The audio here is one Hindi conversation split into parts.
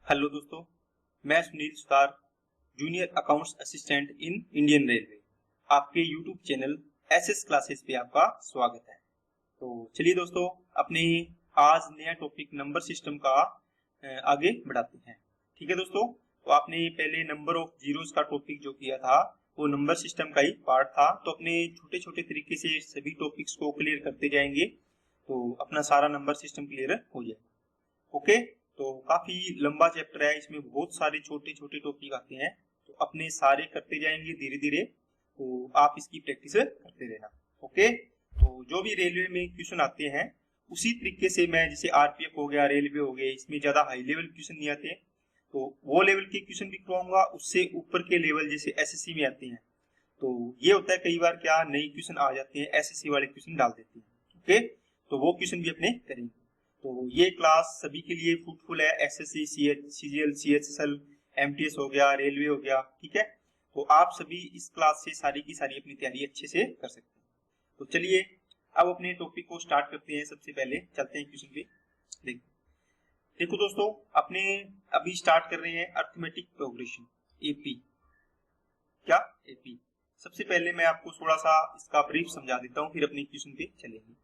हेलो दोस्तों, मैं Sunil Sutar, junior accounts assistant in Indian railway. आपके यूट्यूब चैनल एसएस क्लासेस पे आपका स्वागत है। तो चलिए दोस्तों, अपने आज नया टॉपिक नंबर सिस्टम का आगे बढ़ाते हैं। ठीक है दोस्तों, तो आपने पहले नंबर ऑफ जीरोस का टॉपिक जो किया था वो नंबर सिस्टम का ही पार्ट था। तो अपने छोटे छोटे तरीके से सभी टॉपिक्स को क्लियर करते जाएंगे तो अपना सारा नंबर सिस्टम क्लियर हो जाएगा। ओके, तो काफी लंबा चैप्टर है, इसमें बहुत सारे छोटे छोटे टॉपिक आते हैं, तो अपने सारे करते जाएंगे धीरे धीरे। तो आप इसकी प्रैक्टिस करते रहना। ओके, तो जो भी रेलवे में क्वेश्चन आते हैं उसी तरीके से मैं, जैसे आरपीएफ हो गया, रेलवे हो गए, इसमें ज्यादा हाई लेवल क्वेश्चन नहीं आते, तो वो लेवल के क्वेश्चन भी करवाऊंगा। उससे ऊपर के लेवल जैसे एसएससी में आते हैं, तो ये होता है कई बार क्या नई क्वेश्चन आ जाते हैं, एसएससी वाले क्वेश्चन डाल देते हैं। ओके, तो वो क्वेश्चन भी अपने करेंगे। तो ये क्लास सभी के लिए फ्रूटफुल है, एसएससी, सीजीएल, सीएचएसएल, एमटीएस हो गया, रेलवे हो गया। ठीक है, तो आप सभी इस क्लास से सारी की सारी अपनी तैयारी अच्छे से कर सकते हैं। तो चलिए अब अपने टॉपिक को स्टार्ट करते हैं। सबसे पहले चलते हैं क्वेश्चन पे। देखो दोस्तों, अपने अभी स्टार्ट कर रहे हैं अर्थमेटिक प्रोग्रेशन, एपी। क्या एपी? सबसे पहले मैं आपको थोड़ा सा इसका ब्रीफ समझा देता हूँ, फिर अपने क्वेश्चन पे चलेंगे।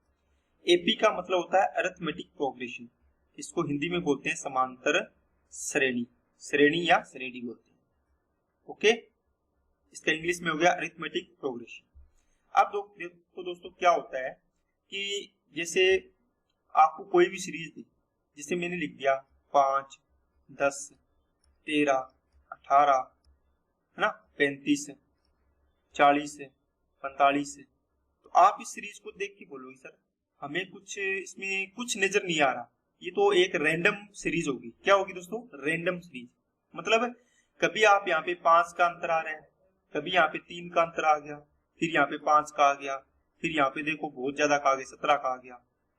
एपी का मतलब होता है अरिथमेटिक प्रोग्रेशन। इसको हिंदी में बोलते हैं समांतर श्रेणी, श्रेणी या श्रेणी बोलते हैं। ओके, इसका इंग्लिश में हो गया अरिथमेटिक प्रोग्रेशन। अब देखो दोस्तों, क्या होता है कि जैसे आपको कोई भी सीरीज दी, जिसे मैंने लिख दिया 5, 10, 13, 18, है ना, 35, 40, 45, तो आप इस सीरीज को देख के बोलोगे सर हमें कुछ इसमें कुछ नजर नहीं आ रहा, ये तो एक रैंडम सीरीज होगी। क्या होगी दोस्तों? Random series. मतलब कभी आप यहाँ पे 5 का अंतर आ रहा है, कभी यहाँ पे 3 का अंतर आ गया, फिर यहाँ पे 5 का आ गया, फिर यहाँ पे देखो बहुत ज्यादा का आ गया, 17 का आ गया,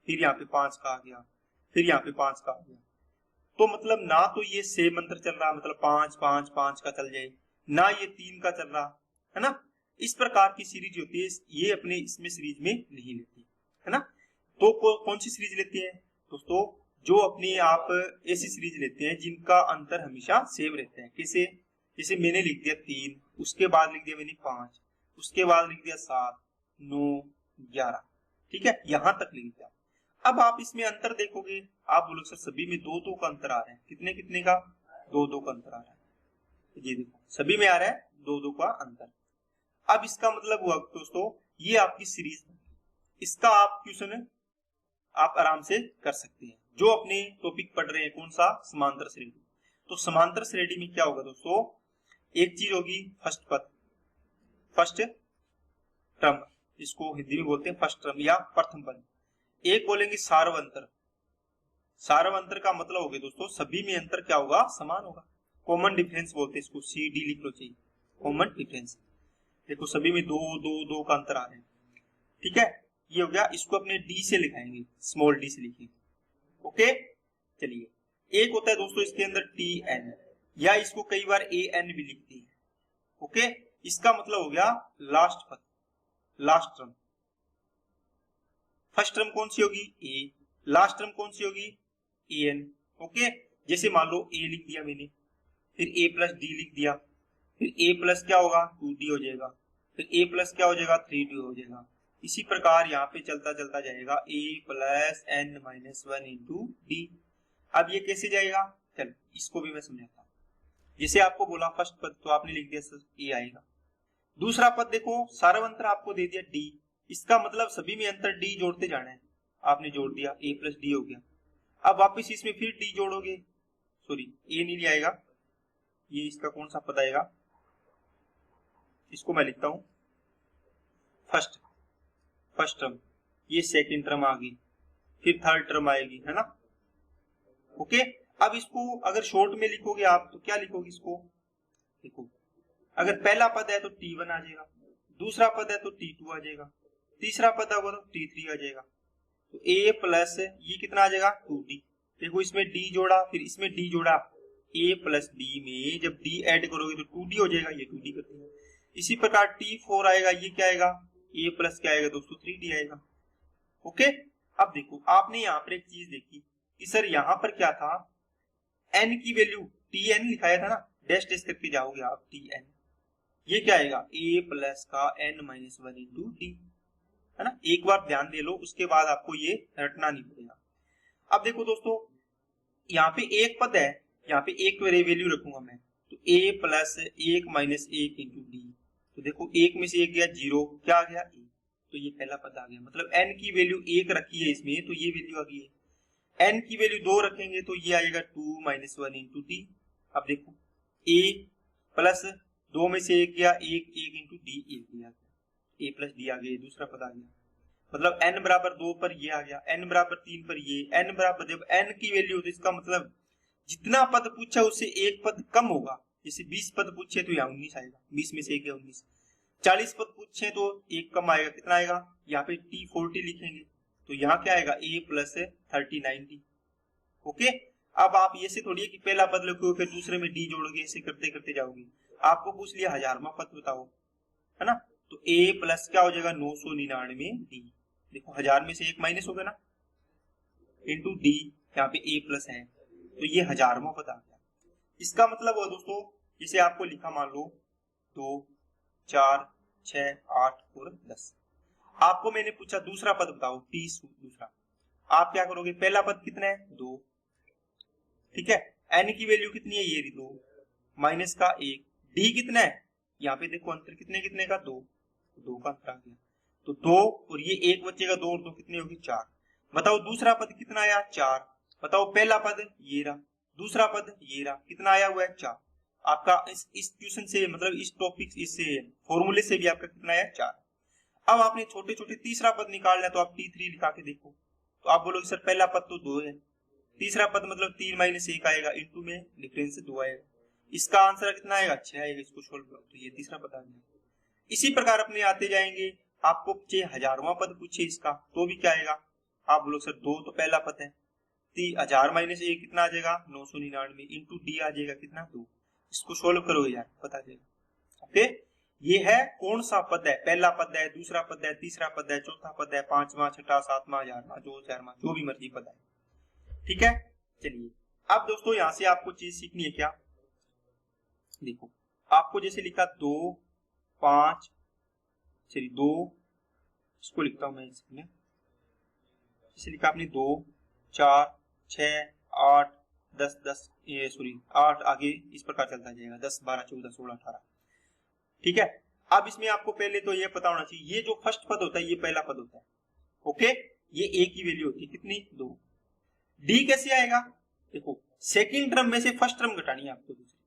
फिर यहाँ पे 5 का आ गया, फिर यहाँ पे 5 का आ गया। तो मतलब ना तो ये सेम अंतर चल रहा, मतलब 5 5 5 का चल जाए, ना ये 3 का चल रहा, है ना। इस प्रकार की सीरीज होती है, ये अपने इसमें सीरीज में नहीं लेती, है ना। तो कौन सी सीरीज लेते हैं दोस्तों? जो अपने आप ऐसी सीरीज लेते हैं जिनका अंतर हमेशा सेम रहता है। कैसे? जैसे मैंने लिख दिया 3, उसके बाद लिख दिया मैंने 5, उसके बाद लिख दिया 7, 9, 11। ठीक है, यहां तक लिख दिया। अब आप इसमें अंतर देखोगे, आप बोलोगे सर सभी में 2 2 का अंतर आ रहा है। कितने कितने का? 2 2 का अंतर आ रहा है। ये देखो सभी में आ रहा है 2 2 का अंतर। अब इसका मतलब हुआ दोस्तों, ये आपकी सीरीज, इसका आप क्वेश्चन आप आराम से कर सकते हैं। जो अपने टॉपिक पढ़ रहे हैं कौन सा? समांतर श्रेणी। तो समांतर श्रेणी में क्या होगा दोस्तों? एक चीज होगी फर्स्ट पद, फर्स्ट टर्म, इसको हिंदी में बोलते हैं फर्स्ट टर्म या प्रथम पद। एक बोलेंगे सार्वअंतर। सार्वअंतर का मतलब हो गया दोस्तों, सभी में अंतर क्या होगा? समान होगा। कॉमन डिफरेंस बोलते हैं इसको, CD लिख लो चाहिए, कॉमन डिफरेंस। देखो सभी में 2 2 2 का अंतर आ रहा है। ठीक है, ये हो गया। इसको अपने डी से लिखाएंगे, स्मॉल डी से लिखेंगे। ओके, चलिए एक होता है दोस्तों इसके अंदर TN, या इसको कई बार AN भी लिखते हैं। ओके, इसका मतलब हो गया लास्ट पद, लास्ट टर्म। फर्स्ट टर्म कौन सी होगी? A, लास्ट टर्म कौन सी होगी? AN। ओके, जैसे मान लो A लिख दिया मैंने, फिर A प्लस D लिख दिया, फिर A प्लस क्या होगा? 2D हो जाएगा, फिर A प्लस क्या हो जाएगा? 3D हो जाएगा। इसी प्रकार यहाँ पे चलता चलता जाएगा A plus N minus 1 into D। अब ये कैसे जाएगा? चल इसको भी मैं समझाता हूँ। जैसे आपको बोला फर्स्ट पद, तो आपने लिख दिया सर A आएगा। दूसरा पद देखो, सार्वअंतर आपको दे दिया D, इसका मतलब सभी में अंतर D जोड़ते जाना है। आपने जोड़ दिया, A प्लस D हो गया। अब वापिस इसमें फिर D जोड़ोगे, सॉरी A नहीं आएगा, ये इसका कौन सा पद आएगा? इसको मैं लिखता हूं फर्स्ट टर्म, ये सेकंड टर्म आ गई, फिर थर्ड टर्म आएगी, है ना। ओके, अब इसको अगर शॉर्ट में लिखोगे आप तो क्या लिखोगे इसको? देखो, अगर पहला पद है तो T1 आ जाएगा, दूसरा पद है तो T2 आ जाएगा, तीसरा पद होगा तो T3 आ जाएगा। तो A प्लस ये कितना आ जाएगा? 2D। देखो इसमें D जोड़ा, फिर इसमें D जोड़ा, A प्लस D में जब D ऐड करोगे तो 2D हो जाएगा, ये 2D करते हैं। इसी प्रकार T4 आएगा, ये क्या आएगा? A प्लस क्या आएगा दोस्तों? 3D आएगा। ओके, अब देखो आपने यहाँ पर एक चीज देखी कि सर यहाँ पर क्या था? N की वैल्यू tn लिखाया था ना, डैश डैश करके जाओगे आप tn, ये क्या आएगा a प्लस का n minus one into D, है ना। एक बार ध्यान दे लो, उसके बाद आपको ये रटना नहीं पड़ेगा। अब देखो दोस्तों, यहाँ पे एक पद है, यहाँ पे एक वैल्यू रखूंगा मैं, तो a प्लस एक माइनस एक इंटू डी, तो देखो एक में से एक गया जीरो, क्या आ गया a, तो ये पहला पद आ गया। मतलब n की वैल्यू एक रखी है इसमें, तो ये वैल्यू आ गई है। n की वैल्यू दो रखेंगे तो ये आएगा two minus one into D. अब देखो a प्लस दो में से एक गया एक, एक इंटू डी, एक दिया गया, a प्लस डी आ गया, दूसरा पद आ गया। मतलब n बराबर दो पर ये आ गया, n बराबर तीन पर ये, n बराबर, जब n की वैल्यू, तो इसका मतलब जितना पद पूछा उससे एक पद कम होगा। जैसे 20 पद पूछे तो यहाँ 19 आएगा, 20 में से एक गया 19। 40 पद पूछे तो एक कम आएगा, कितना आएगा, यहाँ पे t40 लिखेंगे, तो यहाँ क्या आएगा a प्लस 3090। ओके, अब आप ये से थोड़ी है कि पहला पद लिखो फिर दूसरे में d जोड़ोगे, ऐसे करते करते जाओगे। आपको पूछ लिया हजारवां पद बताओ, है ना, तो a प्लस क्या हो जाएगा 999 d। देखो हजार में से एक माइनस हो गया ना, इंटू डी, यहाँ पे a प्लस है, तो ये हजारवां पद आ गया। इसका मतलब है दोस्तों, इसे आपको लिखा मान लो 2 4 6 8 और 10। आपको मैंने पूछा दूसरा पद बताओ t दूसरा, आप क्या करोगे, पहला पद कितना है 2, ठीक है, n की वैल्यू कितनी है ये 2 माइनस का 1, d कितना है, यहाँ पे देखो अंतर कितने कितने का 2, 2 का अंतर आ गया, तो 2 और ये एक बचेगा, 2 और 2 कितने होगी 4। बताओ दूसरा पद कितना आया 4। बताओ पहला पद ये रहा, दूसरा पद ये रहा, कितना आया हुआ है 4। आपका इस ट्यूशन से, मतलब इस टॉपिक, इस फॉर्मूले से भी आपका कितना आया 4। अब आपने छोटे छोटे तीसरा पद निकालना है, तो आप t3 लिखा के देखो, तो आप बोलोगे सर पहला पद तो 2 है, तीसरा पद मतलब 3 माइनस 1 आएगा, इंटू में डिफरेंस 2 आएगा, इसका आंसर कितना आएगा 6 आएगा। इसको सोल्व करो तो ये तीसरा पद आ गया। इसी प्रकार अपने आते जाएंगे, आपको पूछे हजारवां पद पूछे इसका, तो भी क्या आएगा, आप बोलो सर 2 तो पहला पद है, 1000 माइनस 1 कितना आ जाएगा 999 इंटू डी आ जाएगा कितना 2। इसको सोल्व करोगे यार पता चलेगा। ओके, ये है कौन सा पद है, पहला पद है, दूसरा पद है, तीसरा पद है, चौथा पद है, पांचवा, छठा, सातवां, हजारवां, जो हजारवां, जो भी मर्जी पद है, ठीक है। चलिए अब दोस्तों यहाँ से आपको चीज सीखनी है क्या, देखो आपको जैसे लिखा 2 5, चलिए 2, इसको लिखता हूं मैं इसमें, जैसे लिखा आपने 2 4 6 8 10 10, ये सॉरी 8, आगे इस प्रकार चलता जाएगा 10 12 14 16 18, ठीक है। अब इसमें आपको पहले तो ये पता होना चाहिए, ये जो फर्स्ट पद होता है ये पहला पद होता है, ओके, ये a की वैल्यू होती है कितनी 2। d कैसे आएगा, देखो सेकंड टर्म में से फर्स्ट टर्म घटानी है आपको दूसरी,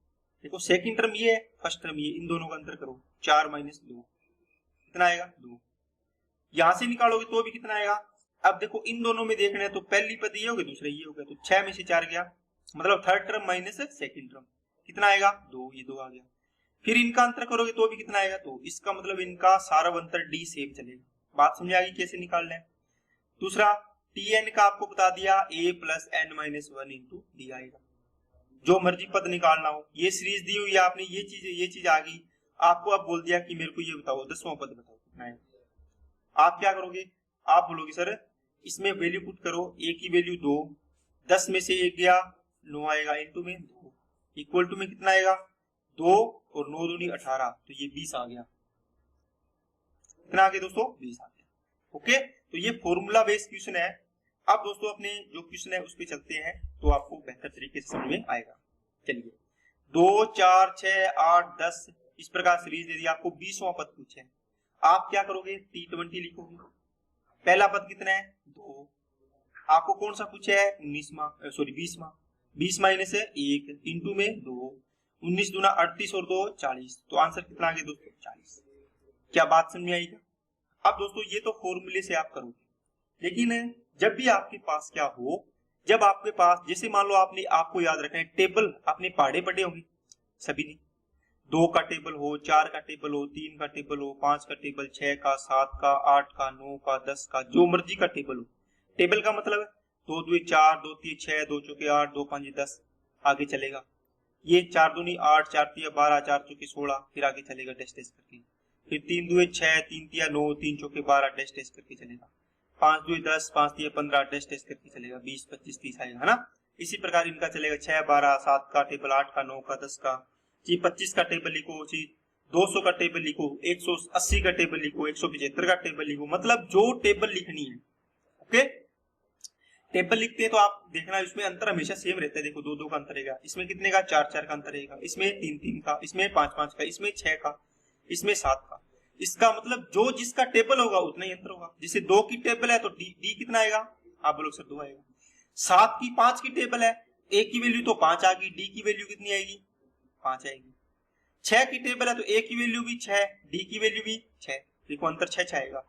देखो सेकंड टर्म ये है, फर्स्ट टर्म ये, इन दोनों का अंतर करो, 4 माइनस 2 कितना आएगा 2, यहां से निकालोगे तो भी कितना आएगा। अब देखो इन दोनों में देखना है तो पहली पद ये हो गया, दूसरा ये हो गया, तो 6 में से 4 गया, मतलब third term minus second term कितना आएगा 2, ये 2 आ गया। फिर इनका अंतर करोगे तो भी कितना आएगा 2, इसका मतलब इनका सारा अंतर डी सेम चलेगा। बात समझ आ गई कैसे निकालना है। दूसरा tn का आपको बता दिया a plus n minus 1 into D आएगा, जो मर्जी पद निकालना हो, ये सीरीज दी हुई है आपने, ये चीज आ गई, आपको अब बोल दिया कि मेरे को ये बताओ 10वां पद बताओ कितना है। आप क्या करोगे, आप बोलोगे सर इसमें वैल्यू पुट करो, a की वैल्यू 2, 10 में से 1 गया 9 आएगा, इंटू में 2 इक्वल टू में कितना आएगा 2 और 9 दूनी 18, तो ये 20 आ गया, कितना आ गया दोस्तों 20 आ गया। ओके, तो ये फॉर्मूला बेस्ड क्वेश्चन है। अब दोस्तों अपने जो क्वेश्चन है उस पे चलते हैं, तो आपको बेहतर तरीके से समझ में आएगा। चलिए 2 4 6 8 10 इस प्रकार सीरीज दे दी, आपको 20वां पद पूछे, आप क्या करोगे t20 लिखोगे, पहला पद कितना है 2, आपको कौन सा पूछा है 20वां, 20 माइनस 1 इंटू में 2, 19 दूना 38 और 2 40, तो आंसर कितना आ गया दोस्तों 40। क्या बात समझ में आएगा। अब दोस्तों ये तो फॉर्मूले से आप करोगे, लेकिन जब भी आपके पास क्या हो, जब आपके पास जैसे मान लो आपने, आपको याद रखना है टेबल आपने पढ़े पढ़े होंगे सभी ने, 2 का टेबल हो, 4 का टेबल हो, 3 का टेबल हो, 5 का टेबल, 6 का, 7 का, 8 का, 9 का, 10 का, जो मर्जी का टेबल हो। टेबल का मतलब है 2 2 4 2 3 6 2 4 8 2 5 10, आगे चलेगा, ये 4 दूनी 8 4 3 12 4 चौके 16, फिर आगे चलेगा डैश डैश करके, फिर 3 2 6 3 3 9 3 चौके 12 डैश डैश करके चलेगा, 5 2 10 5 3 15 डैश डैश करके चलेगा, 20 25 30 आएगा, है ना। इसी प्रकार इनका चलेगा 6, 12, 7 का टेबल, 8 का, 9 का, 10 का, जी 25 का टेबल लिखो, जी 200 का टेबल लिखो, 180 का टेबल लिखो, 175 का टेबल लिखो, मतलब जो टेबल लिखनी है। ओके, टेबल लिखते हैं तो आप देखना इसमें अंतर हमेशा सेम रहता है। देखो 2 2 का अंतर रहेगा, इसमें कितने का, 4 4 का अंतर रहेगा, इसमें 3 3 का, इसमें 5 5 का, इसमें 6 का, इसमें 7 का। इसका मतलब जो जिसका टेबल होगा उतना ही अंतर होगा। जैसे 2 की टेबल है तो डी कितना आएगा, आप बोलोगे सर 2 आएगा। 7 की 5 की टेबल है, ए की वैल्यू तो 5 आ गई, डी की वैल्यू कितनी आएगी, 5 आएगी। 6 की टेबल है तो ए की वैल्यू भी 6, डी की वैल्यू भी 6, देखो अंतर 6 आएगा।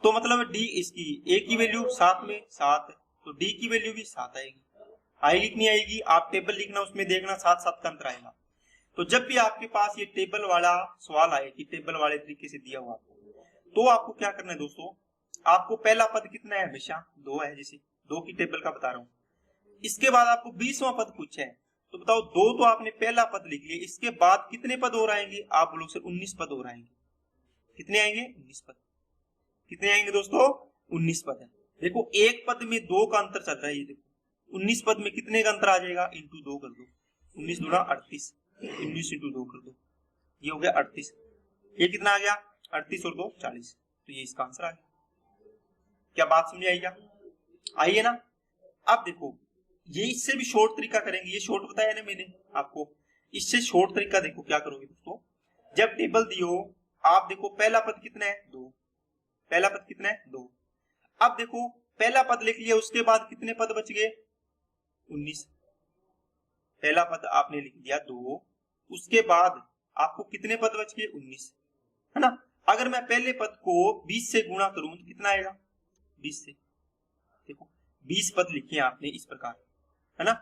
तो मतलब डी इसकी ए की वैल्यू 7 में 7, तो डी की वैल्यू भी 7 आएगी। आई कितनी आएगी, आप टेबल लिखना उसमें देखना 7 7 का अंतर आएगा। तो जब भी आपके पास ये टेबल वाला सवाल आए कि टेबल वाले तरीके से दिया हुआ तो आपको क्या करना है दोस्तों, आपको पहला पद कितना है, हमेशा 2 है, जैसे 2 की टेबल का बता रहा हूं। इसके बाद आपको 20वां पद पूछा है तो बताओ 2 तो आपने पहला पद लिख लिया, इसके बाद कितने पद और आएंगे, आप बोलो सर 19 पद और आएंगे। कितने आएंगे, 19 पद। कितने आएंगे दोस्तों, 19 पद है। देखो एक पद में 2 का अंतर चल रहा है, ये देखो 19 पद में कितने का अंतर आ जाएगा, इंटू 2 कर दो, 19 दूना 38, 19 इंटू 2 कर दो, ये हो गया 38। ये कितना आ गया, 38 और 2 40, तो ये इसका आंसर आ गया। क्या बात समझ आई क्या, आइए ना। अब देखो ये इससे भी शॉर्ट तरीका करेंगे, ये शॉर्ट बताया ना मैंने आपको, इससे शॉर्ट तरीका देखो क्या करोगे दोस्तों। जब टेबल दियो आप देखो पहला पद कितना है, 2, पहला पद कितना है, 2। अब देखो पहला पद लिख लिया, उसके बाद कितने पद बच गए, 19। पहला पद आपने लिख दिया 2, उसके बाद आपको कितने पद बच गए, 19, है ना। अगर मैं पहले पद को 20 से गुणा करूं तो कितना आएगा, 20 से। देखो 20 पद लिखे आपने इस प्रकार, है ना।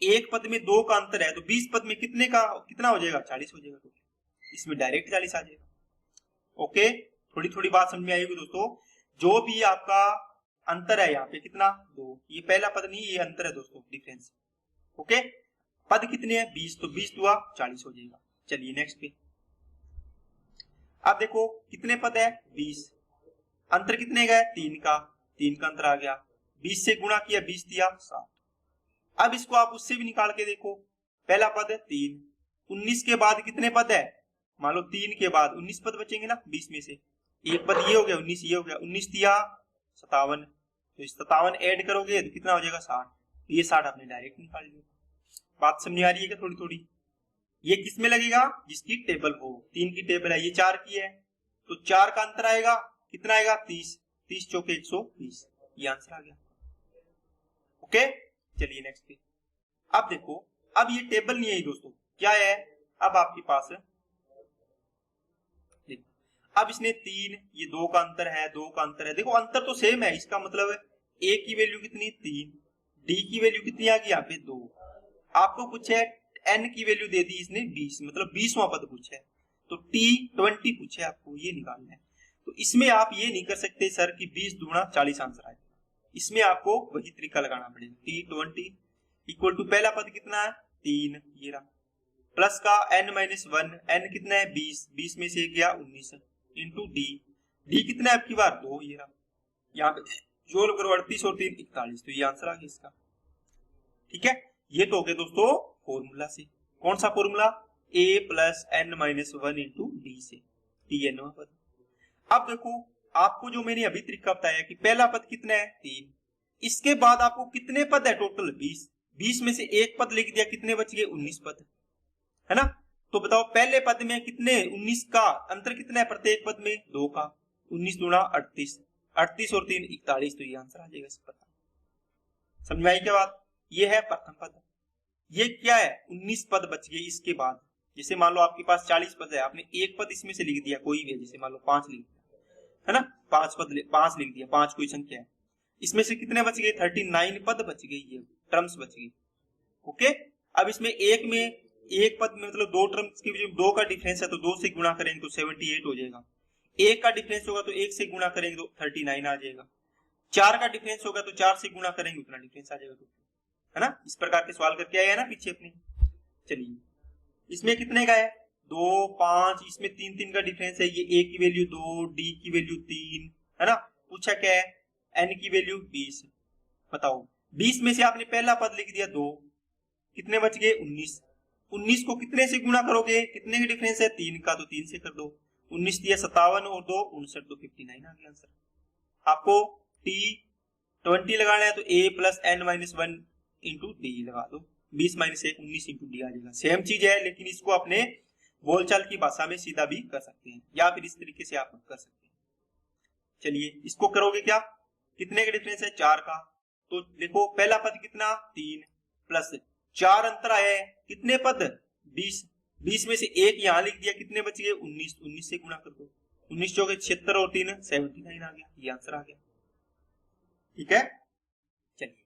एक पद में 2 का अंतर है तो 20 पद में कितने का कितना हो जाएगा, 40 हो जाएगा, तो इसमें डायरेक्ट 40 आ जाएगा। ओके, थोड़ी थोड़ी बात समझ में आएगी दोस्तों। जो भी आपका अंतर है यहाँ पे कितना, 2, ये पहला पद नहीं, ये अंतर है दोस्तों, डिफरेंस। ओके, पद कितने हैं, 20, तो 20 दुआ 40 हो जाएगा। चलिए नेक्स्ट पे। अब देखो कितने पद है, 20, अंतर कितने का है, 3 का, 3 का अंतर आ गया, 20 से गुणा किया, 20 दिया 7। अब इसको आप उससे भी निकाल के देखो, पहला पद है 3, 19 के बाद कितने पद है, मान लो 3 के बाद 19 पद बचेंगे ना 20 में से, एक पद ये हो गया, 19 ये हो गया, 19 दिया 57, तो 57 ऐड करोगे तो कितना हो जाएगा, 60। ये 60 आपने डायरेक्ट निकाल लिया। बात समझ आ रही है क्या, थोड़ी थोड़ी। ये किस में लगेगा, जिसकी टेबल हो, 3 की टेबल है, ये 4 की है, तो 4 का अंतर आएगा, कितना आएगा, 30, 30 चौके 120, ये आंसर आ गया। ओके, चलिए नेक्स्ट पे। अब देखो अब ये टेबल नहीं है दोस्तों, क्या है, अब आपके पास देखो, अब इसने 3, ये 2 का अंतर है, 2 का अंतर है, देखो अंतर तो सेम है, इसका मतलब ए की वैल्यू कितनी, 3, डी की वैल्यू कितनी आ गई यहाँ पे, 2। आपको पूछा है एन की वैल्यू दे दी इसने 20, मतलब 20वां पद पूछा है, तो टी 20 पूछा है, आपको ये निकालना है। तो इसमें आप ये नहीं कर सकते सर कि 20 दूना 40 आंसर आए, इसमें आपको वही तरीका लगाना पड़ेगा, टी 20 इक्वल टू पहला पद कितना है, 3, ये रहा, प्लस का n माइनस 1, n कितना है 20, 20 में से गया 19, इंटू डी, डी कितना है आपकी बार 2, ये रहा, यहाँ पे जोड़ करो 38 और 3 41, तो ये आंसर आ गया इसका। ठीक है, ये तो हो गया दोस्तों फॉर्मूला से। कौन सा formula, a plus n minus 1 into D से, टी n पद। अब देखो आपको जो मैंने अभी तरीका बताया कि पहला पद कितना है, 3, इसके बाद आपको कितने पद है टोटल, 20, 20 में से एक पद लिख दिया, कितने बच गए, 19 पद, है ना। तो बताओ पहले पद में कितने, 19 का अंतर कितना है प्रत्येक पद में, 2 का, 19 दूना 38, 38 और 3 41, तो ये आंसर आ जाएगा इस पद। समझ में आई क्या बात, ये है प्रथम पद। ये क्या है, 19 पद बच गए इसके बाद। जैसे मान लो आपके पास 40 पद है, आपने एक पद इसमें से लिख दिया कोई भी, जैसे मान लो 5 लिख दिया, है ना, 5 लिख दिया, 5 कोई संख्या है, इसमें से कितने बच गए, 39 पद बच गए, ये टर्म्स बच गई। ओके, अब इसमें एक पद में मतलब 2 टर्म्स के बीच 2 का डिफरेंस है, तो 2 से गुणा करेंगे तो 78 हो जाएगा, एक का डिफरेंस होगा तो 1 से गुणा करेंगे तो 39 आ जाएगा, 4 का डिफरेंस होगा तो 4 से गुणा करेंगे उतना डिफरेंस आ जाएगा, है ना। इस प्रकार के सवाल करके आए हैं ना पीछे अपने। चलिए इसमें कितने का है, 2, 5, इसमें 3 3 का डिफरेंस है, ये a की वैल्यू 2, d की वैल्यू 3, है ना। पूछा क्या है, n की वैल्यू 20, बताओ 20 में से आपने पहला पद लिख दिया 2, कितने बच गए 19। 19 को कितने से गुणा करोगे, कितने का डिफरेंस है 3 का, तो 3 से कर दो। 19 दिया 57 और 2 59, तो 59 आ गया आंसर। आपको T20 लगाना है तो A plus N minus 1 into D लगा दो। 20 माइनस 1 19 इंटू डी आ जाएगा। सेम चीज है, लेकिन इसको अपने बोलचाल की भाषा में सीधा भी कर सकते हैं या फिर इस तरीके से आप कर सकते हैं। चलिए इसको करोगे क्या, कितने का डिफरेंस है 4 का, तो देखो पहला पद कितना 3 प्लस 4 अंतर आया है, कितने पद 20। 20 में से एक यहां लिख दिया, कितने बच गए 19। 19 से गुणा कर दो, 19 चौके 76 और 3 79 आ गया, ये आंसर आ गया। ठीक है। चलिए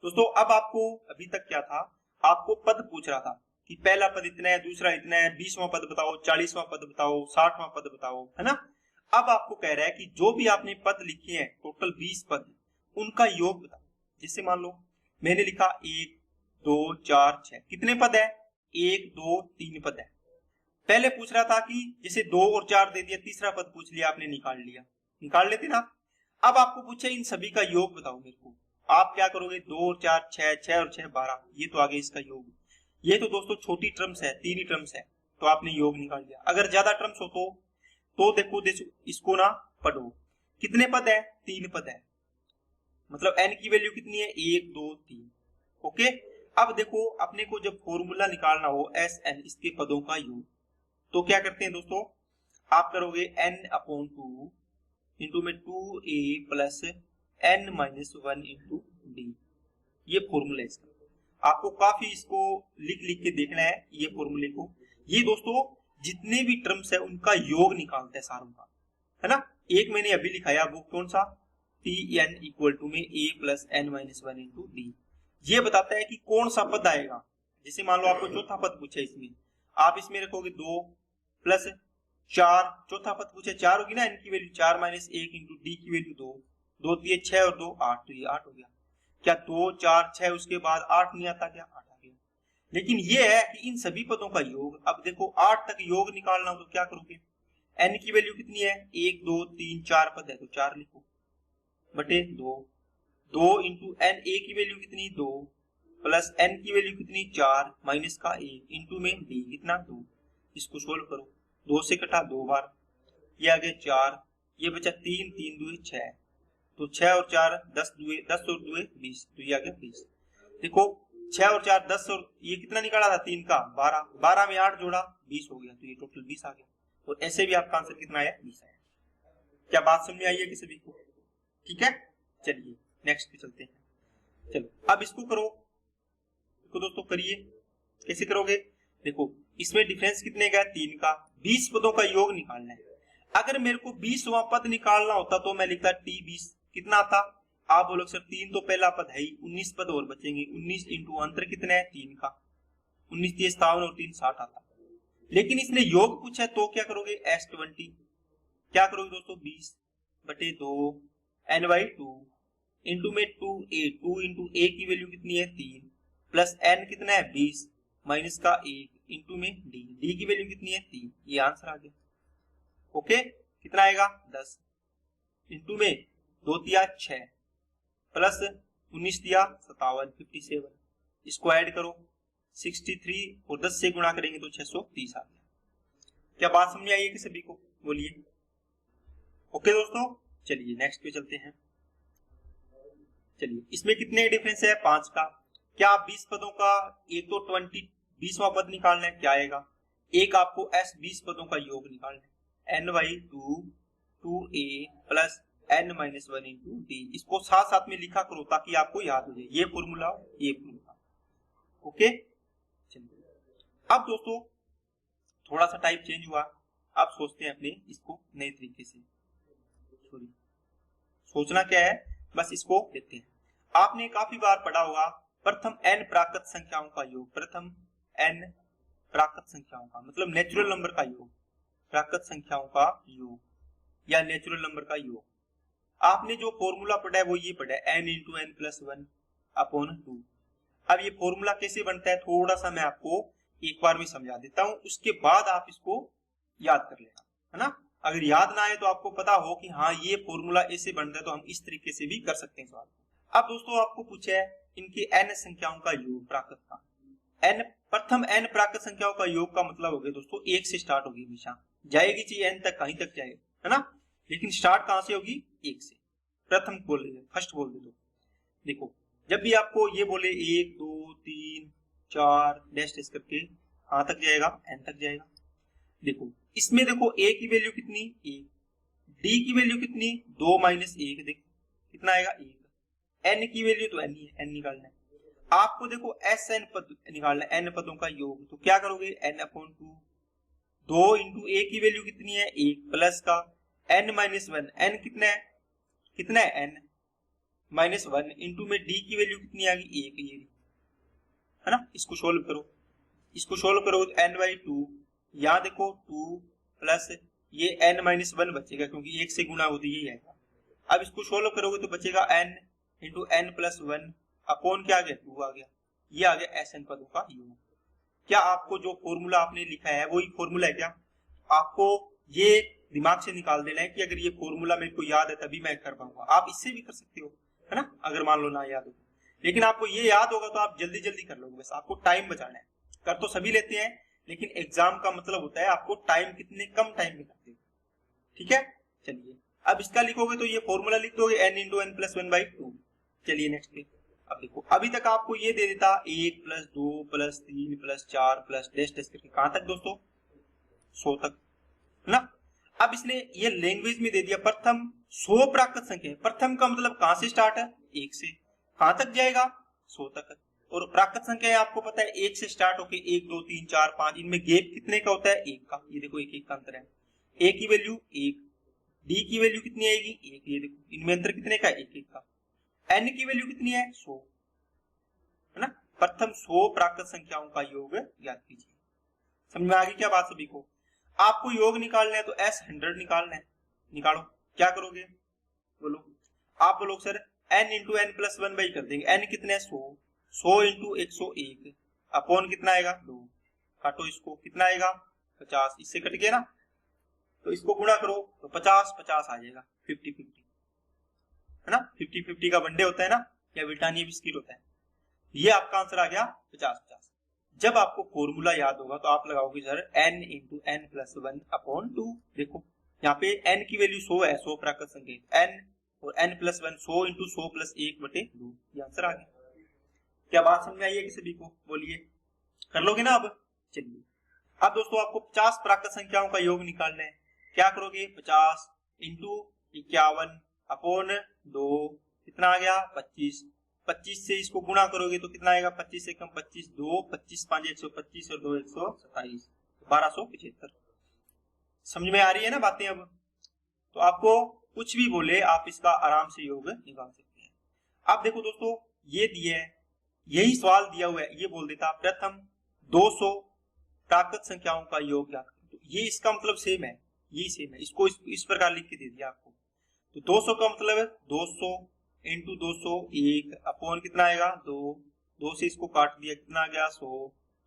दोस्तों, अब आपको अभी तक क्या था, आपको पद पूछ रहा था कि पहला पद इतना है, दूसरा इतना है, 20वां पद बताओ, 40वां पद बताओ, 60वां पद बताओ, है ना। अब आपको कह रहा है कि जो भी आपने पद लिखे हैं टोटल 20 पद, उनका योग बताओ। जैसे मान लो मैंने लिखा 1 2 4 6, कितने पद है 1 2 3 पद है। पहले पूछ रहा था कि जैसे 2 और 4 दे दिया, तीसरा पद पूछ लिया आपने, निकाल लिया, निकाल लेते ना। अब आपको पूछे इन सभी का योग बताओ मेरे को, आप क्या करोगे 2 और 4 6, 6 और 6 12, ये तो आगे इसका योग। ये तो दोस्तों छोटी टर्म्स है, 3 ही टर्म्स है, तो आपने योग निकाल लिया। अगर ज्यादा टर्म्स हो तो देखो इसको ना पढ़ो, कितने पद है 3 पद है, मतलब n की वैल्यू कितनी है 1 2 3। ओके, अब देखो अपने को जब फॉर्मूला निकालना हो Sn, इसके पदों का योग, तो क्या करते हैं दोस्तों, आप करोगे n/2 इंटू में 2a plus n minus 1 into D. ये फॉर्मूला है इसका, आपको काफी इसको लिख लिख के देखना है ये फॉर्मूले को। ये दोस्तों जितने भी टर्म्स है उनका योग निकालता है सारों का, है ना। एक मैंने अभी लिखाया, वो कौन सा, Tn इक्वल टू में a plus n minus 1 into D. ये बताता है कि कौन सा पद आएगा। जैसे मान लो आपको चौथा पद पूछा, इसमें आप इसमें रखोगे 2 प्लस 4, चौथा पद पूछे 4 होगी ना, n की वैल्यू 4 माइनस 1 इंटू डी की वैल्यू 2, 2 दिए 6 और 2 8, तो ये 8 हो गया। क्या 2 4 6 उसके बाद 8 नहीं आता, क्या 8 आ गया। लेकिन ये है कि इन सभी पदों का योग, अब देखो 8 तक योग निकालना हो तो क्या करोगे, n की वैल्यू कितनी है 1 2 3 4 पद है तो 4 लिखो बटे 2, 2 इंटू n, a की वैल्यू कितनी 2 प्लस n की वैल्यू कितनी 4 माइनस का 1 इंटू में d कितना 2। इसको सोल्व करो, 2 से कटा 2 बार, ये आ गया 4, ये बचा 3 3 2 6, तो 6 और 4 10 दुए 10 और 2 20, तो ये आ गया 20। देखो 6 और 4 10 और ये कितना निकाला था 3 का 12, 12 में 8 जोड़ा 20 हो गया, तो ये टोटल 20 आ गया। और ऐसे भी आपका आंसर कितना आया 20 आया। क्या बात समझ में आई है कि सभी को, ठीक है। चलिए नेक्स्ट पे चलते हैं। चलो अब इसको करो, इसको दोस्तों करिए, कैसे करोगे, देखो इसमें डिफरेंस कितने का है 3 का, 20 पदों का योग निकालना है। अगर मेरे को 20वां पद निकालना होता तो मैं लिखता T20, कितना आता, आप बोलोगे सर 3 तो पहला पद है ही, 19 पद और बचेंगे, 19 इंटू अंतर कितना है 3 का, 19 दिए 57 और 3 60 आता। लेकिन इसने योग पूछा है तो क्या करोगे S20, क्या करोगे दोस्तों 20 बटे 2 n/2 इंटू में 2a, 2 इंटू a की वैल्यू कितनी है 3 प्लस n कितना है 20 माइनस का 1 इंटू में d की वैल्यू कितनी है 3, ये आंसर आ गया। ओके, कितना आएगा 10 इंटू में 2 दिया 6 प्लस 19 दिया 57 57, इसको ऐड करो 63 और 10 से गुणा करेंगे तो 630 आ गया। क्या बात समझ आई है कि सभी को, बोलिए। ओके दोस्तों, चलिए नेक्स्ट पे चलते हैं। चलिए इसमें कितने डिफरेंस है 5 का। क्या आप 20 पदों का, एक तो 20वां पद निकालना है, क्या आएगा, एक आपको S 20 पदों का योग निकालना है, n/2 2a plus n minus 1 into D. इसको साथ साथ में लिखा करो ताकि आपको याद हो जाए, ये फॉर्मूला ये फॉर्मूला। ओके, चलिए अब दोस्तों थोड़ा सा टाइप चेंज हुआ, अब सोचते हैं अपने इसको नए तरीके से। सॉरी, सोचना क्या है, बस इसको देखते हैं। आपने काफी बार पढ़ा होगा प्रथम n प्राकृत संख्याओं का योग, प्रथम n प्राकृत संख्याओं का मतलब नेचुरल नंबर का योग, प्राकृत संख्याओं का योग या नेचुरल नंबर का योग। आपने जो फॉर्मूला पढ़ा है वो ये पढ़ा है n into n plus 1 upon 2। अब ये फॉर्मूला कैसे बनता है थोड़ा सा मैं आपको एक बार में समझा देता हूं, उसके बाद आप इसको याद कर लेना, है ना। अगर याद ना आए तो आपको पता हो कि हाँ ये फॉर्मूला ऐसे बनता है तो हम इस तरीके से भी कर सकते हैं सवाल। अब दोस्तों आपको पूछा है इनके n संख्याओं का योग प्राकृत का। n प्रथम n प्राकृत संख्याओं का योग का मतलब हो गया दोस्तों 1 से स्टार्ट होगी, हमेशा जाएगी चाहिए n तक, कहीं तक जाएगा, है ना, लेकिन स्टार्ट कहां से होगी 1 से। प्रथम बोल दे, फर्स्ट बोल दे। तो देखो जब भी आपको ये बोले 1 2 3 4 डैश डैश करके कहां तक जाएगा, n तक जाएगा। देखो इसमें देखो a की वैल्यू कितनी 1, d की वैल्यू कितनी 2 माइनस 1, देखो कितना आएगा 1, n की वैल्यू तो n ही है, n निकालना है आपको। देखो Sn पद निकालना है, n पदों का योग, तो क्या करोगे n/2, 2 इंटू a की वैल्यू कितनी है 1 प्लस का n माइनस 1, n कितना है n माइनस 1 इंटू में d की वैल्यू कितनी आ गई 1, ये है ना। इसको सोल्व करो, इसको सोल्व करो तो n/2, यहाँ देखो 2 प्लस ये n माइनस 1 बचेगा क्योंकि 1 से गुना होती यही आएगा। अब इसको सोल्व करोगे तो बचेगा n into n plus 1 upon क्या आ गया 2 आ गया, ये आ गया Sn पदों का योग। क्या आपको जो फॉर्मूला आपने लिखा है वही फॉर्मूला है क्या? आपको ये दिमाग से निकाल देना है कि अगर ये फॉर्मूला मेरे को याद है तभी मैं कर पाऊंगा। आप इससे भी कर सकते हो, है ना, अगर मान लो ना याद हो, लेकिन आपको ये याद होगा तो आप जल्दी जल्दी कर लोगे, बस आपको टाइम बचाना है। कर तो सभी लेते हैं, लेकिन एग्जाम का मतलब होता है आपको टाइम कितने कम टाइम में करते हो, ठीक है। चलिए अब इसका लिखोगे तो ये फॉर्मूला लिख दोगे n इंटू एन प्लस 1/2। चलिए नेक्स्ट पे। अब देखो अभी तक आपको ये दे देता 1 plus 2 plus 3 plus 4 plus dash dash करके कहां तक दोस्तों 100 तक, है ना। अब इसने ये लैंग्वेज में दे दिया प्रथम 100 प्राकृत संख्या। प्रथम का मतलब कहां से स्टार्ट है 1 से, कहां तक जाएगा 100 तक। और प्राकृत संख्या आपको पता है 1 से स्टार्ट होके 1 2 3 4 5, इनमें गैप कितने का होता है 1 का। ये देखो 1 1 का अंतर है, a की वैल्यू 1, d की वैल्यू कितनी आएगी 1, ये देखो इनमें अंतर कितने का 1 1 का। n की वैल्यू कितनी है 100, है ना। प्रथम 100 प्राकृत संख्याओं का योग ज्ञात कीजिए। समझ में आ गई क्या बात सभी को? आपको योग निकालना है तो S100 निकालना है, निकालो। क्या करोगे बोलो? आप बोलो sir n into N plus 1 by कर देंगे। n कितने 100, 100 इंटू 101 अपॉन कितना आएगा 2, काटो इसको कितना आएगा 50, इससे कट गया ना, तो इसको गुणा करो तो 50 50 आ जाएगा, 50 50, है ना। 50 50 का वनडे होता है ना, या ब्रिटानिया बिस्किट होता है। ये आपका आंसर आ गया 50 50। जब आपको फॉर्मूला याद होगा तो आप लगाओगे sir n into N plus 1 upon 2। देखो यहाँ पे n की वैल्यू 100 है, 100 प्राकृत संख्या n, और n प्लस 1 100 इंटू 100 प्लस 1/2, ये आंसर आ गया। क्या बात समझ में आई है कि सभी को? बोलिए कर लोगे ना अब? चलिए अब दोस्तों आपको 50 प्राकृत संख्याओं का योग निकालना है। क्या करोगे 50 इंटू 51 अपॉन 2, कितना आ गया 25। 25 से इसको गुणा करोगे तो कितना आएगा 25 से कम 25, 2 25 5 125 और 2 127, 1275। समझ में आ रही है ना बातें? अब तो आपको कुछ भी बोले आप इसका आराम से योग निकाल सकते हैं। अब देखो दोस्तों ये दिया है, यही सवाल दिया हुआ है, ये बोल देता प्रथम 200 प्राकृत संख्याओं का योग ज्ञात करो। तो ये इसका मतलब सेम है, यही सेम है, इसको इस प्रकार लिख के दे दिया आपको। तो 200 का मतलब है 200 इंटू 200 1 अपॉन कितना आएगा 2, 2 से इसको काट दिया कितना आ गया 100,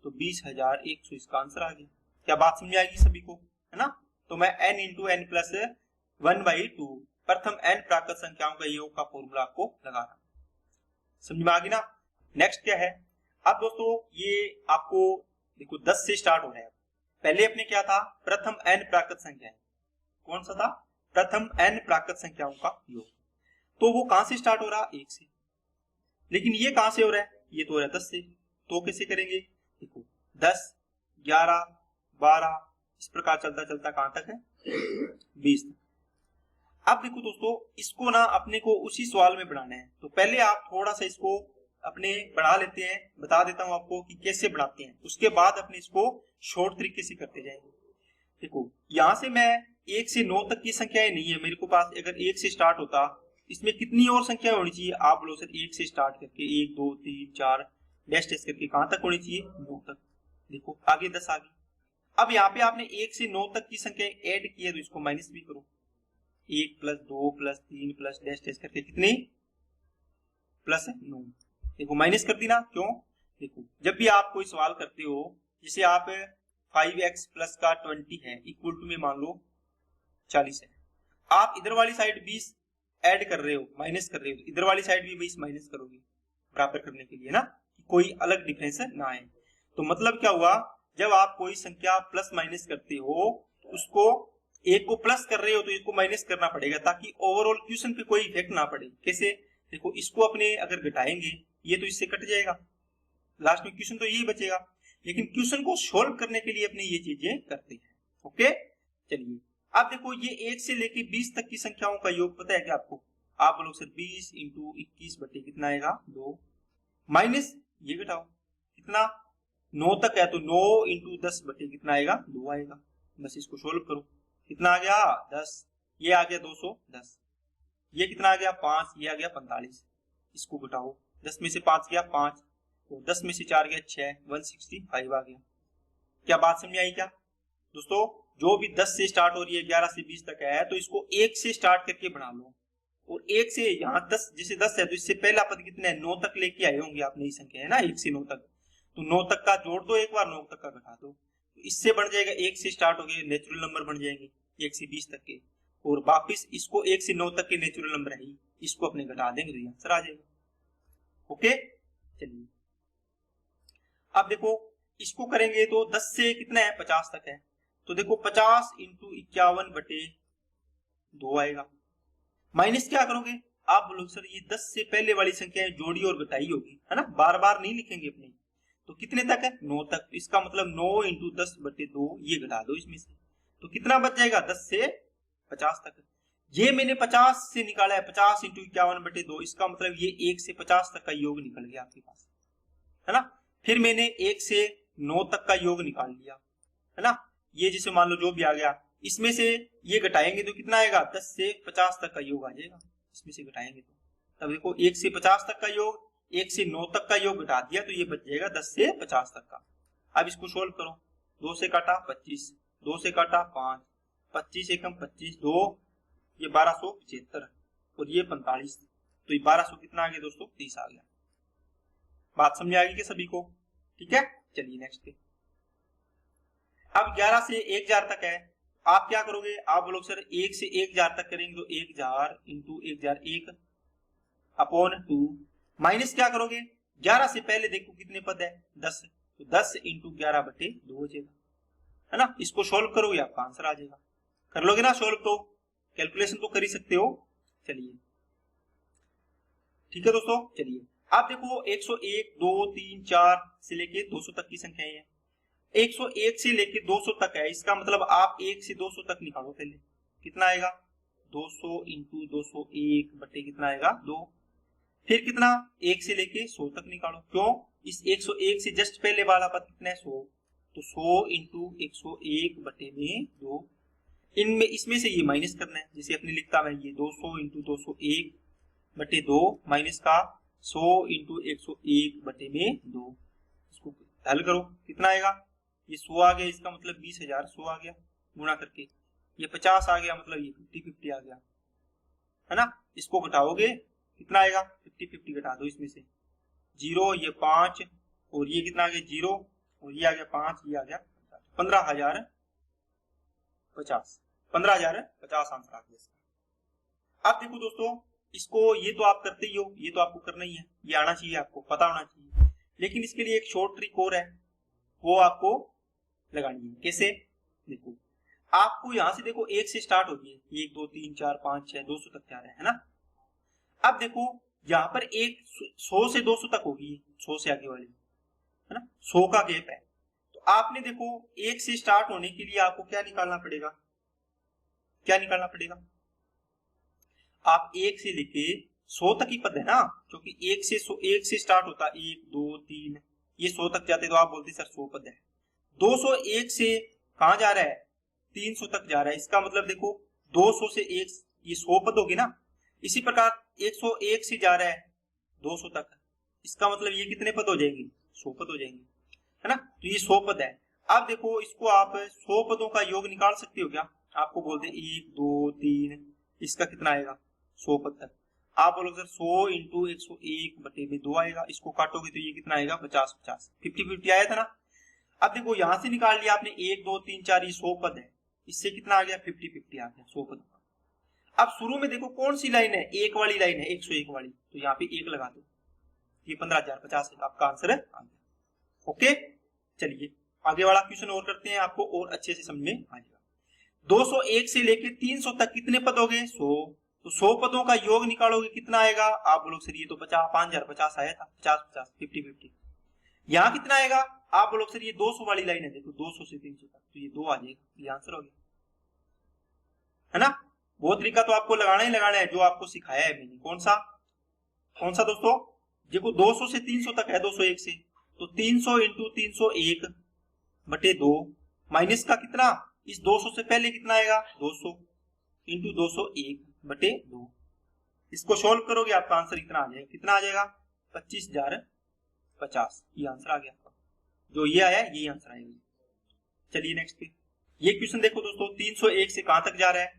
तो 20,100 इसका आंसर आ गया। क्या बात समझ आएगी सभी को, है ना। तो मैं n इंटू एन प्लस 1/2 प्रथम n प्राकृत संख्याओं का योग का फॉर्मूला आपको लगा रहा हूं। समझ में आ गई ना। नेक्स्ट क्या है? अब दोस्तों ये आपको देखो 10 से स्टार्ट हो रहा है। पहले अपने क्या था प्रथम n प्राकृत संख्या, कौन सा था प्रथम n प्राकृत संख्याओं का योग, तो वो कहां से स्टार्ट हो रहा 1 से, लेकिन ये कहां से हो रहा है ये तो हो रहा है 10 से। तो कैसे करेंगे? देखो 10 11 12 इस प्रकार चलता चलता कहां तक है 20 तक। अब देखो दोस्तों इसको ना अपने को उसी सवाल में बढ़ाना है, तो पहले आप थोड़ा सा इसको अपने बढ़ा लेते हैं, बता देता हूं आपको कि कैसे बढ़ाते हैं, उसके बाद अपने इसको शॉर्ट तरीके से करते जाएंगे। देखो यहां से मैं 1 से 9 तक की संख्याएं नहीं है मेरे को पास, अगर 1 से स्टार्ट होता इसमें कितनी और संख्या होनी चाहिए? आप बोलो सर 1 से स्टार्ट करके 1 2 3 4 डैश डैश करके कहां तक होनी चाहिए 9 तक। देखो आगे 10 आ गई। अब यहाँ पे आपने 1 से 9 तक की संख्या ऐड की है तो इसको माइनस भी करो, 1 plus 2 plus 3 plus dash dash करके कितनी प्लस 9। देखो माइनस कर दी ना, क्यों? देखो जब भी आप कोई सवाल करते हो, जैसे आप 5x प्लस का 20 है इक्वल टू में मान लो 40 है, आप इधर वाली साइड 20 ऐड कर रहे हो माइनस कर रहे हो, इधर वाली साइड भी 20 माइनस करोगे, बराबर करने के लिए ना, कि कोई अलग डिफरेंस ना आए। तो मतलब क्या हुआ, जब आप कोई संख्या प्लस माइनस करते हो तो उसको एक को प्लस कर रहे हो तो एक को माइनस करना पड़ेगा ताकि ओवरऑल क्वेश्चन पे कोई इफेक्ट ना पड़े। कैसे, देखो इसको अपने अगर घटाएंगे ये तो इससे कट जाएगा, लास्ट में क्वेश्चन तो यही बचेगा, लेकिन क्वेश्चन को सोल्व करने के लिए अपने ये चीजें करते हैं। ओके, चलिए अब देखो ये 1 से लेके 20 तक की संख्याओं का योग पता है क्या आपको? आप बोलो सर 20 इंटू 21 बटे कितना आएगा 2, माइनस ये घटाओ कितना 9 तक है तो 9 इंटू 10 बटे कितना आएगा 2 आएगा। बस इसको सोल्व करो, कितना आ गया 10, ये आ गया 210, ये कितना आ गया 5, ये आ गया 45, इसको घटाओ 10 में से 5 गया 5, तो 10 में से 4 गया 6, 165 आ गया। क्या बात समझ आई क्या दोस्तों? जो भी 10 से स्टार्ट हो रही है 11 से 20 तक है तो इसको 1 से स्टार्ट करके बढ़ा लो, और 1 से यहाँ 10 जैसे 10 है तो इससे पहला पद कितने है 9 तक लेके आए होंगे आप, नई संख्या है ना 1 से 9 तक, तो 9 तक का जोड़ दो एक बार, 9 तक का घटा दो, तो इससे बन जाएगा 1 से स्टार्ट हो गए नेचुरल नंबर बन जाएंगे 1 से 20 तक के, और वापिस इसको 1 से 9 तक के नेचुरल नंबर है इसको अपने घटा देंगे तो आंसर आ जाएगा। ओके, चलिए अब देखो इसको करेंगे तो 10 से कितना है 50 तक है, तो देखो 50 इंटू 51 बटे 2 आएगा। माइनस क्या करोगे आप बोलो सर ये 10 से पहले वाली संख्या जोड़ी और घटाई होगी है ना, बार बार नहीं लिखेंगे अपने, तो कितने तक है 9 तक, इसका मतलब 9 इंटू 10 बटे 2 ये घटा दो इसमें से, तो कितना बच जाएगा 10 से 50 तक। ये मैंने 50 से निकाला है 50 इंटू 51 बटे 2, इसका मतलब ये 1 से 50 तक का योग निकल गया आपके पास है ना। फिर मैंने 1 से 9 तक का योग निकाल लिया है ना, ये जैसे मान लो जो भी आ गया, इसमें से ये घटाएंगे तो कितना आएगा 10 से 50 तक का योग आ जाएगा, इसमें से घटाएंगे तो तब देखो 1 से 50 तक का योग, 1 से 9 तक का योग घटा दिया तो ये बच जाएगा 10 से 50 तक का। अब इसको सोल्व करो, 2 से काटा 25, 2 से काटा 5, 25 एकम 25, 2 ये 1275 और ये 45, तो ये 1200 कितना आ गया दोस्तों 30 आ गया। बात समझ आ गई क्या सभी को? ठीक है, चलिए नेक्स्ट पे। अब 11 से 1000 तक है, आप क्या करोगे आप बोलोगे सर 1 से 1000 तक करेंगे तो 1000 इंटू 1001 अपॉन 2, माइनस क्या करोगे 11 से पहले देखो कितने पद है 10, तो 10 इंटू 11 बटे 2 हो जाएगा है ना। इसको सोल्व करोगे आपका आंसर आ जाएगा, कर लोगे ना सोल्व, तो कैलकुलेशन तो कर ही सकते हो। चलिए ठीक है दोस्तों, चलिए आप देखो 101 2 3 4 से लेके 200 तक की संख्याएं हैं, 101 से लेके 200 तक है, इसका मतलब आप 1 से 200 तक निकालो पहले, कितना आएगा 200 इंटू 201 बटे कितना आएगा 2, फिर कितना 1 से लेके 100 तक निकालो, क्यों इस 101 से जस्ट पहले वाला पद कितना है 100, तो 100 इंटू 101 बटे में 2, इनमें इसमें से ये माइनस करना है, जैसे अपने लिखता है ये 200 इंटू 201 बटे 2 माइनस का 100 इंटू 101 बटे में 2, इसको हल करो कितना आएगा, ये 100 आ गया, इसका मतलब 20,000 100 आ गया गुणा करके, ये 50 आ गया मतलब ये 50-50 आ गया है ना। इसको घटाओगे कितना आएगा 50-50 घटा दो इसमें से 0, ये 5 और ये कितना आ गया 0 और ये आ गया 5, ये आ गया 15,050 आंसर आ गया। अब देखो दोस्तों इसको ये तो आप करते ही हो, ये तो आपको करना ही है, ये आना चाहिए आपको पता होना चाहिए, लेकिन इसके लिए एक शॉर्ट ट्रिक और है वो आपको लगानी है। कैसे, देखो आपको यहां से देखो 1 से स्टार्ट होगी 1 2 3 4 5 6 200 तक जा रहा है ना। अब देखो यहाँ पर एक 100 से 200 तक होगी, 100 से आगे वाली है ना, 100 का गैप है, तो आपने देखो 1 से स्टार्ट होने के लिए आपको क्या निकालना पड़ेगा, क्या निकालना पड़ेगा, आप 1 से लेके 100 तक ही पद है ना, क्योंकि 1 से स्टार्ट होता है 1 2 3, ये 100 तक जाते तो आप बोलते सर 100 पद है, 201 से कहां जा रहा है 300 तक जा रहा है, इसका मतलब देखो 200 से 1 ये 100 पद होगी ना, इसी प्रकार 101 से जा रहा है 200 तक, इसका मतलब ये कितने पद हो जाएंगे 100 पद हो जाएंगे है ना, तो ये 100 पद है। अब देखो इसको आप 100 पदों का योग निकाल सकते हो क्या, आपको बोल दे 1 2 3, इसका कितना आएगा 100 पद तक, आप बोलोगे सर 100 इंटू 101 बटे में 2 आएगा, इसको काटोगे तो ये कितना आएगा 50-50 50-50 आया था ना। अब देखो यहां से निकाल लिया आपने 1 2 3 4 ये 100 पद है, इससे कितना आ गया 50-50 आ गया 100 पद का। अब शुरू में देखो कौन सी लाइन है, एक वाली लाइन है 101 वाली, तो यहाँ पे 1 लगा दो, ये 15,050 आपका आंसर आ गया। ओके, चलिए आगे वाला क्वेश्चन और करते हैं, आपको और अच्छे से समझ में आ जाएगा। 201 से लेके 300 तक कितने पद हो गए? 100। तो 100 पदों का योग निकालोगे कितना आएगा? आप बोलोगे सर ये तो 50 आया था, 50 50। यहाँ कितना आएगा? आप बोलोगे सर ये 200 वाली लाइन है, देखो 200 से 300 तक, तो ये 2 आ जाएगा, ये आंसर हो गया, है ना। वो तरीका तो आपको लगाना ही लगाना है जो आपको सिखाया है मैंने। कौन सा दोस्तों? देखो 200 से 300 तक है, 201 से, तो 300 इंटू 301 बटे 2 माइनस का कितना, इस 200 से पहले कितना आएगा? 200 इंटू 201 बटे 2। इसको सोल्व करोगे आपका आंसर इतना आ जाएगा, कितना आ जाएगा? 25,050। ये आंसर आ गया, जो ये आया यही आंसर आएगा। चलिए नेक्स्ट पे, ये क्वेश्चन देखो दोस्तों, 301 से कहां तक जा रहा है?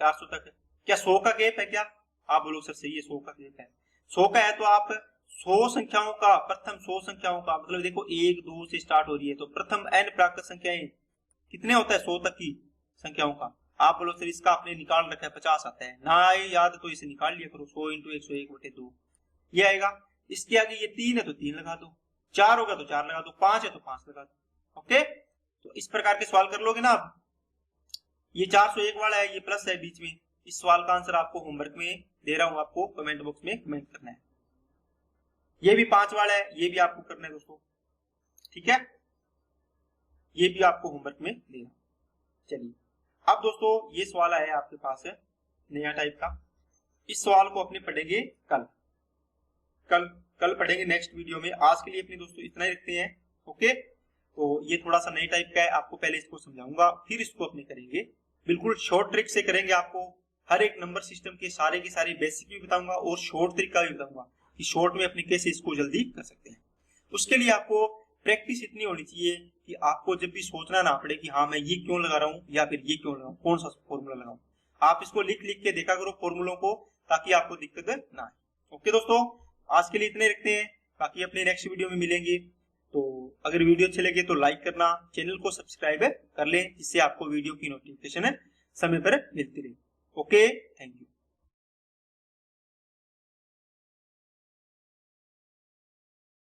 400 तक। क्या 100 का गैप है क्या? आप बोलो सर सही है, 100 का गैप है। 100 का है तो आप 100 संख्याओं का, प्रथम 100 संख्याओं का मतलब देखो 1 2 से स्टार्ट हो रही है, तो प्रथम n प्राकृत संख्याएं कितने होता है? 100 तक की संख्याओं का। आप बोलो सर इसका आपने निकाल रखा है 50 आता है ना, आए याद तो इसे निकाल लिया करो, 100 इंटू 101 बटे 2 ये आएगा। इसके आगे ये 3 है तो 3 लगा दो, 4 होगा तो 4 लगा दो, 5 है तो 5 लगा दो। ओके, तो इस प्रकार के सवाल कर लोगे ना आप। ये 401 वाला है, ये प्लस है बीच में। इस सवाल का आंसर आपको होमवर्क में दे रहा हूं, आपको कमेंट बॉक्स में कमेंट करना है। ये भी 5 वाला है, ये भी आपको करना है दोस्तों, ठीक है, ये भी आपको होमवर्क में देना। चलिए अब दोस्तों ये सवाल आया आपके पास है नया टाइप का, इस सवाल को अपने पढ़ेंगे कल पढ़ेंगे नेक्स्ट वीडियो में। आज के लिए अपने दोस्तों इतना ही रखते हैं। ओके, तो ये थोड़ा सा नई टाइप का है, आपको पहले इसको समझाऊंगा फिर इसको अपने करेंगे, बिल्कुल शॉर्ट ट्रिक से करेंगे। आपको हर एक नंबर सिस्टम के सारे के सारे बेसिक भी बताऊंगा और शॉर्ट तरीका भी बताऊंगा कि शॉर्ट में अपने कैसे इसको जल्दी कर सकते हैं। उसके लिए आपको प्रैक्टिस इतनी होनी चाहिए कि आपको जब भी सोचना ना पड़े कि हाँ मैं ये क्यों लगा रहा हूँ या फिर ये क्यों लगाऊं, कौन सा फॉर्मूला लगाऊं। आप इसको लिख के देखा करो फॉर्मूलों को, ताकि आपको दिक्कत ना आए। ओके दोस्तों, आज के लिए इतने रखते हैं, बाकी अपने नेक्स्ट वीडियो में मिलेंगे। तो अगर वीडियो अच्छे लगे तो लाइक करना, चैनल को सब्सक्राइब कर लें, जिससे आपको वीडियो की नोटिफिकेशन समय पर मिलती रहे। Okay, thank you.